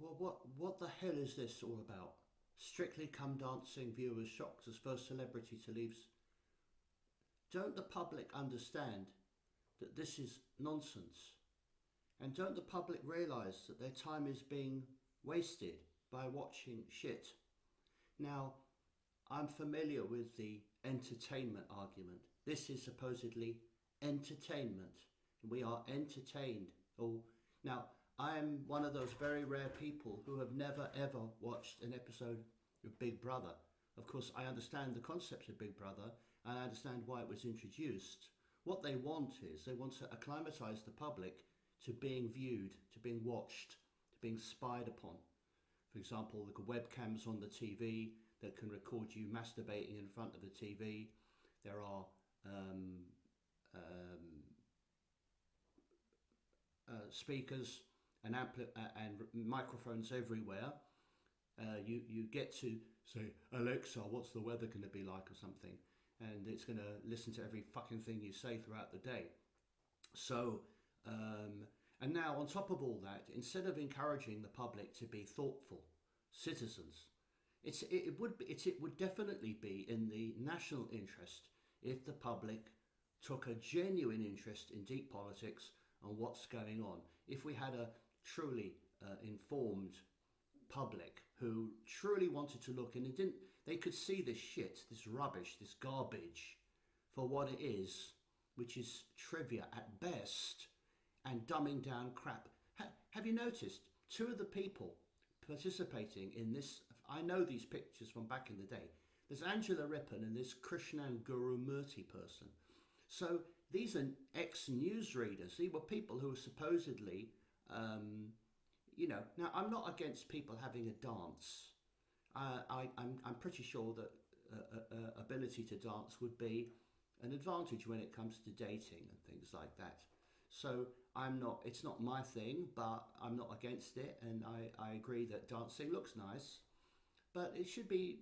Well, what the hell is this all about? Strictly Come Dancing viewers shocked as first celebrity to leave. Don't the public understand that this is nonsense? And don't the public realise that their time is being wasted by watching shit? Now, I'm familiar with the entertainment argument. This is supposedly entertainment. We are entertained. Oh, now I'm one of those very rare people who have never ever watched an episode of Big Brother. Of course, I understand the concept of Big Brother and I understand why it was introduced. What they want is they want to acclimatise the public to being viewed, to being watched, to being spied upon. For example, the webcams on the TV that can record you masturbating in front of the TV. There are speakers and and microphones everywhere. You get to say, Alexa, what's the weather going to be like or something, and it's going to listen to every fucking thing you say throughout the day. So, and now on top of all that, instead of encouraging the public to be thoughtful citizens, it would definitely be in the national interest if the public took a genuine interest in deep politics and what's going on. If we had a truly informed public who truly wanted to look and they could see this shit, this rubbish, this garbage for what it is, which is trivia at best and dumbing down crap. Have you noticed two of the people participating in this? I know these pictures from back in the day. There's Angela Rippon and this Krishnan Gurumurthy person. So these are ex-newsreaders. These were people who were supposedly, now I'm not against people having a dance. I'm pretty sure that ability to dance would be an advantage when it comes to dating and things like that. So it's not my thing, but I'm not against it, and I agree that dancing looks nice, but it should be,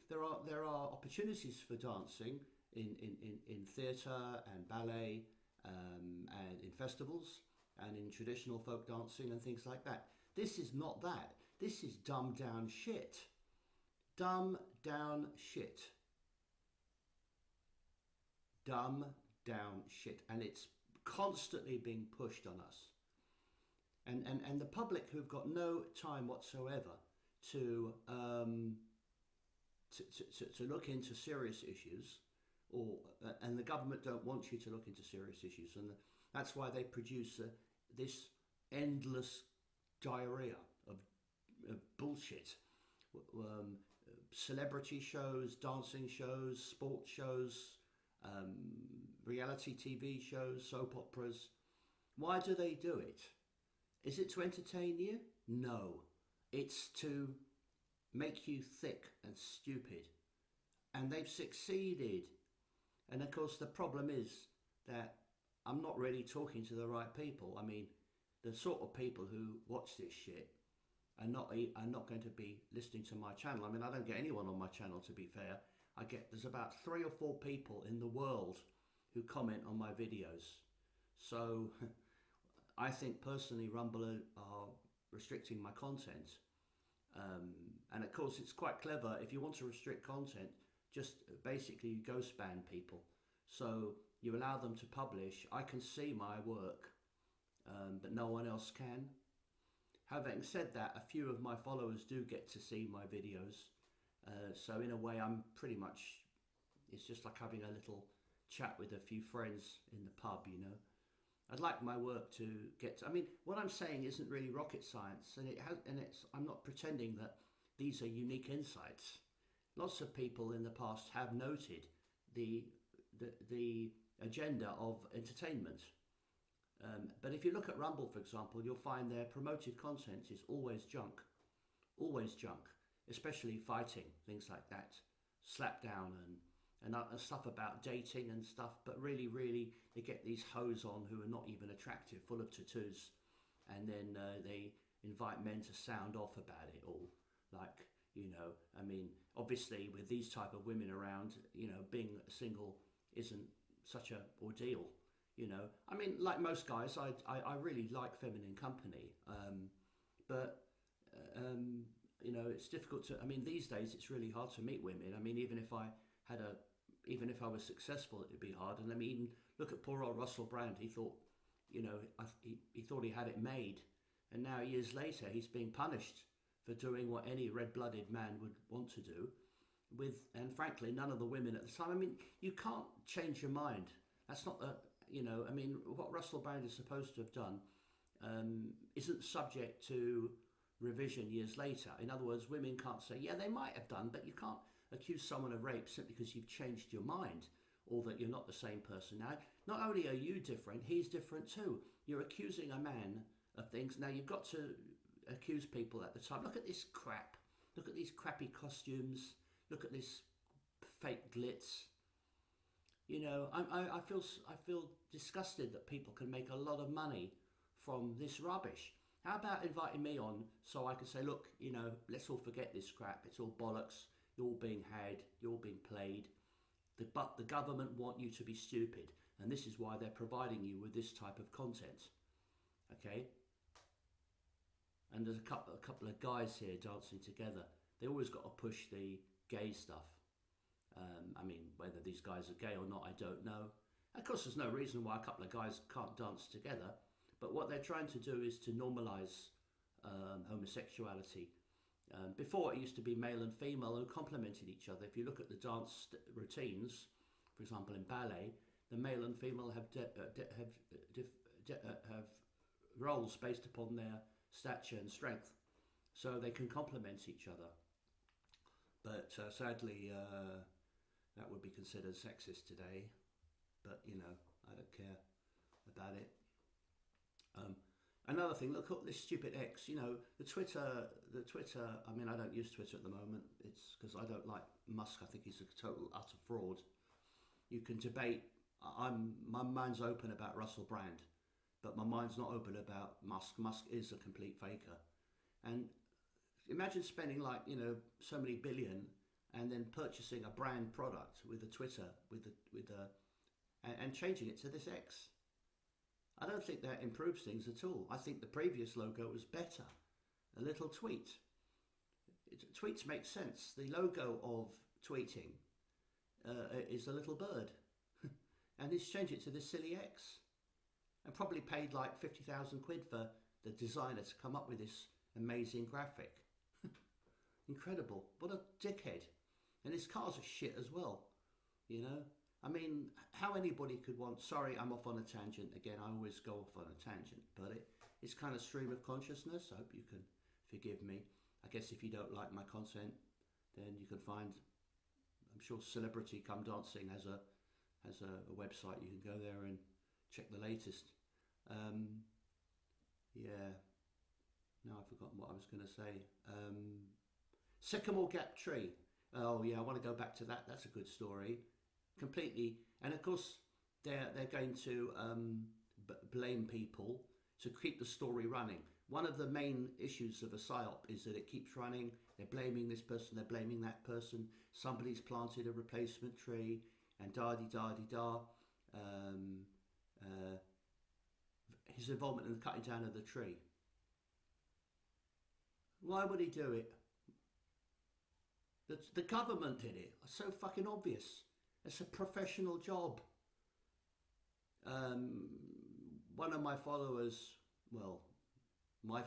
there are opportunities for dancing in theatre and ballet, and in festivals and in traditional folk dancing and things like that. This is not that. This is dumbed down shit. Dumb down shit. Dumb down shit, and it's constantly being pushed on us, and the public who've got no time whatsoever to look into serious issues, or and the government don't want you to look into serious issues, and that's why they produce this endless diarrhea of bullshit. Celebrity shows, dancing shows, sports shows, reality TV shows, soap operas. Why do they do it? Is it to entertain you? No. It's to make you thick and stupid. And they've succeeded. And of course the problem is that I'm not really talking to the right people. I mean, the sort of people who watch this shit are not going to be listening to my channel. I mean, I don't get anyone on my channel, to be fair. There's about 3 or 4 people in the world who comment on my videos. So I think personally Rumble are restricting my content. And of course it's quite clever. If you want to restrict content, just basically ghost ban people. So you allow them to publish. I can see my work, but no one else can. Having said that, a few of my followers do get to see my videos. So in a way, I'm pretty much, it's just like having a little chat with a few friends in the pub, I'd like my work to get to, I mean, what I'm saying isn't really rocket science, I'm not pretending that these are unique insights. Lots of people in the past have noted the agenda of entertainment. But if you look at Rumble, for example, you'll find their promoted content is always junk. Always junk. Especially fighting, things like that. Slapdown and stuff about dating and stuff. But really, they get these hoes on who are not even attractive, full of tattoos. And then they invite men to sound off about it all. Like, I mean, obviously with these type of women around, being single isn't such a ordeal. I mean, like most guys, I really like feminine company. But you know, it's difficult to. I mean, these days it's really hard to meet women. I mean, even if I was successful, it'd be hard. And I mean, even look at poor old Russell Brand. He thought, you know, he thought he had it made, and now years later he's being punished for doing what any red-blooded man would want to do. And frankly, none of the women at the time. I mean, you can't change your mind. That's not the. You know, I mean, what Russell Brand is supposed to have done isn't subject to revision years later. In other words, women can't say, yeah, they might have done, but you can't accuse someone of rape simply because you've changed your mind or that you're not the same person. Now, not only are you different, he's different too. You're accusing a man of things. Now, you've got to accuse people at the time. Look at this crap. Look at these crappy costumes. Look at this fake glitz. You know, I feel disgusted that people can make a lot of money from this rubbish. How about inviting me on so I can say, look, you know, let's all forget this crap. It's all bollocks. You're all being had. You're all being played. But the government want you to be stupid. And this is why they're providing you with this type of content. Okay? And there's a couple of guys here dancing together. They always got to push the gay stuff. I mean, whether these guys are gay or not, I don't know. Of course, there's no reason why a couple of guys can't dance together. But what they're trying to do is to normalise homosexuality. Before, it used to be male and female who complemented each other. If you look at the dance routines, for example, in ballet, the male and female have roles based upon their stature and strength, so they can complement each other. But sadly, that would be considered sexist today. But you know, I don't care about it. Another thing, look at this stupid X. You know, the Twitter. I mean, I don't use Twitter at the moment. It's because I don't like Musk. I think he's a total utter fraud. You can debate. My mind's open about Russell Brand, but my mind's not open about Musk. Musk is a complete faker. And imagine spending like, you know, so many billion and then purchasing a brand product with a Twitter and changing it to this X. I don't think that improves things at all. I think the previous logo was better. A little tweet. Tweets make sense. The logo of tweeting is a little bird. And he's changed it to this silly X. And probably paid like 50,000 quid for the designer to come up with this amazing graphic. Incredible. What a dickhead. And his cars are shit as well. You know? I mean, how anybody could want... Sorry, I'm off on a tangent again. I always go off on a tangent. But it's kind of stream of consciousness. I hope you can forgive me. I guess if you don't like my content, then you can find... I'm sure Celebrity Come Dancing has a website. You can go there and check the latest. Yeah. No, I've forgotten what I was going to say. Sycamore Gap Tree. Oh yeah, I want to go back to that. That's a good story. Completely. And of course, they're going to blame people to keep the story running. One of the main issues of a PSYOP is that it keeps running. They're blaming this person, they're blaming that person. Somebody's planted a replacement tree, and da-di-da-di-da. His involvement in the cutting down of the tree. Why would he do it? The government did it. It's so fucking obvious. It's a professional job. One of my followers, well, my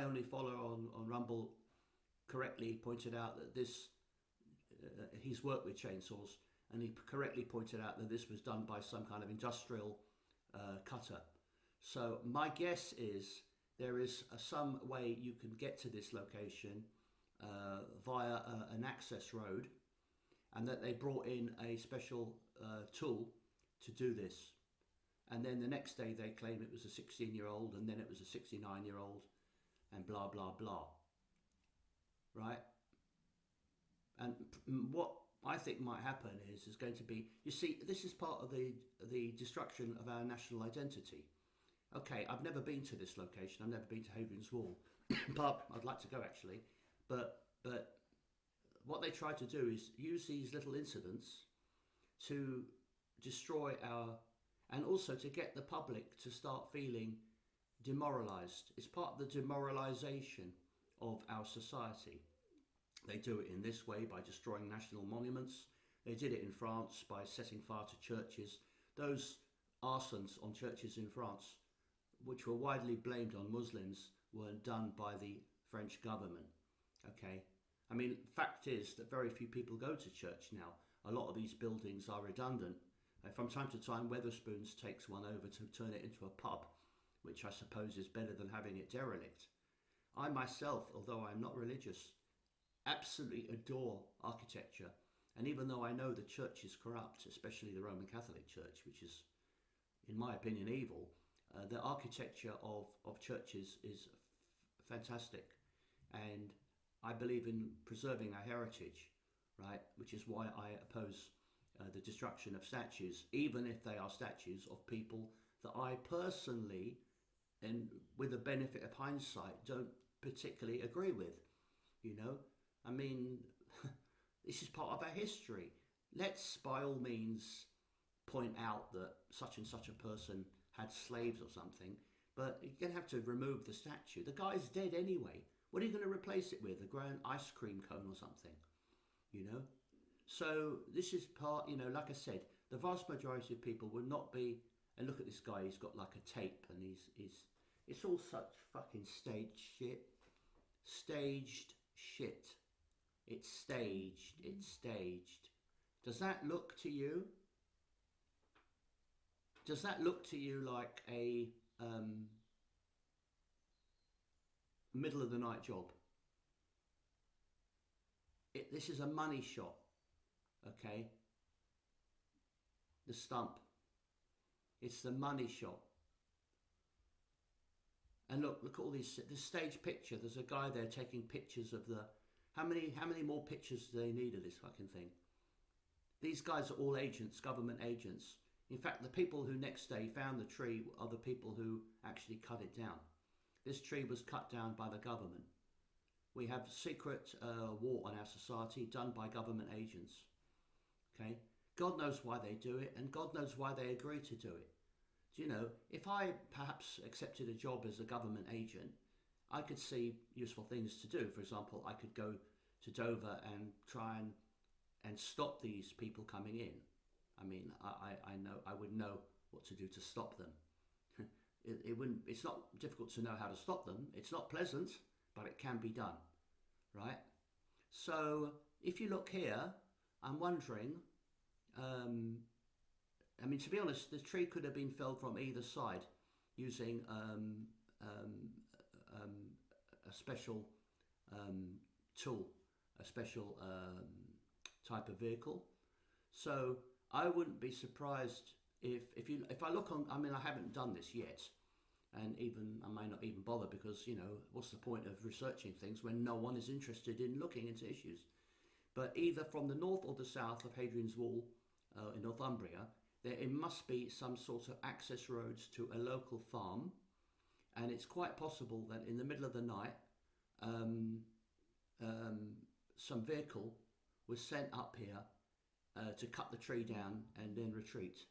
only follower on Rumble, correctly pointed out that this, he's worked with chainsaws, and he correctly pointed out that this was done by some kind of industrial cutter. So my guess is there is some way you can get to this location via an access road, and that they brought in a special tool to do this. And then the next day they claim it was a 16-year-old, and then it was a 69-year-old, and blah, blah, blah. Right? And what I think might happen is going to be, you see, this is part of the destruction of our national identity. Okay, I've never been to this location. I've never been to Hadrian's Wall, but I'd like to go actually. But what they try to do is use these little incidents to destroy our, and also to get the public to start feeling demoralised. It's part of the demoralisation of our society. They do it in this way by destroying national monuments. They did it in France by setting fire to churches. Those arsons on churches in France, which were widely blamed on Muslims, were done by the French government. Okay, I mean, fact is that very few people go to church now. A lot of these buildings are redundant. From time to time, Weatherspoons takes one over to turn it into a pub, which I suppose is better than having it derelict. I myself, although I'm not religious, absolutely adore architecture. And even though I know the church is corrupt, especially the Roman Catholic Church, which is, in my opinion, evil, the architecture of churches is fantastic. And I believe in preserving our heritage, right? Which is why I oppose the destruction of statues, even if they are statues of people that I personally, and with the benefit of hindsight, don't particularly agree with. You know, I mean, this is part of our history. Let's, by all means, point out that such and such a person had slaves or something, but you're going to have to remove the statue. The guy's dead anyway. What are you going to replace it with? A grand ice cream cone or something? You know? So this is part, you know, like I said, the vast majority of people would not be, and look at this guy, he's got like a tape and he's it's all such fucking staged shit. Staged shit. It's staged. It's staged. Does that look to you? Does that look to you like a middle of the night job? This is a money shot. Okay, the stump. It's the money shot. And look at all these. This stage picture. There's a guy there taking pictures of the. How many more pictures do they need of this fucking thing? These guys are all agents, government agents. In fact, the people who next day found the tree are the people who actually cut it down. This tree was cut down by the government. We have secret war on our society done by government agents. Okay, God knows why they do it, and God knows why they agree to do it. Do you know, if I perhaps accepted a job as a government agent, I could see useful things to do. For example, I could go to Dover and try and stop these people coming in. I mean, I know I would know what to do to stop them. It wouldn't. It's not difficult to know how to stop them. It's not pleasant, but it can be done, right? So if you look here, I'm wondering. I mean, to be honest, the tree could have been felled from either side using a special tool, a special type of vehicle. So I wouldn't be surprised if I look on. I mean, I haven't done this yet, and even I may not even bother because, you know, what's the point of researching things when no one is interested in looking into issues? But either from the north or the south of Hadrian's Wall in Northumbria, there must be some sort of access roads to a local farm, and it's quite possible that in the middle of the night, some vehicle was sent up here to cut the tree down and then retreat.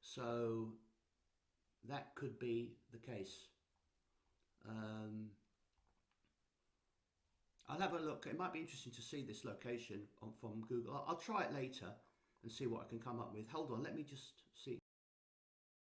So that could be the case. I'll have a look. It might be interesting to see this location from Google. I'll try it later and see what I can come up with. Hold on, let me just see.